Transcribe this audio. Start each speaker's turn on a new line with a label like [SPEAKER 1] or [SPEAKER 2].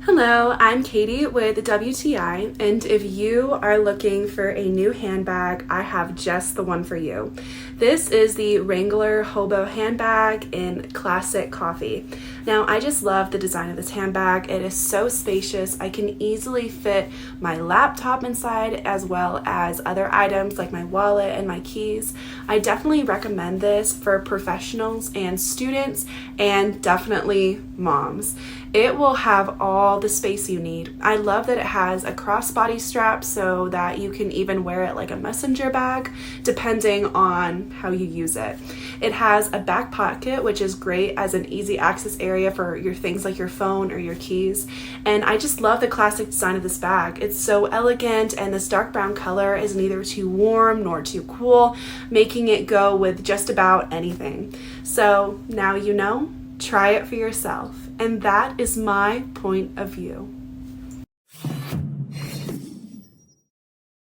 [SPEAKER 1] Hello, I'm Katie with WTI, and if you are looking for a new handbag, I have just the one for you. This is the Wrangler hobo handbag in classic coffee. Now, I just love the design of this handbag. It is so spacious. I can easily fit my laptop inside as well as other items like my wallet and my keys. I definitely recommend this for professionals and students and definitely moms. It will have all the space you need. I love that it has a crossbody strap so that you can even wear it like a messenger bag depending on how you use it. It has a back pocket, which is great as an easy access area for your things like your phone or your keys. And I just love the classic design of this bag. It's so elegant, and this dark brown color is neither too warm nor too cool, making it go with just about anything. So now you know, try it for yourself. And that is my point of view.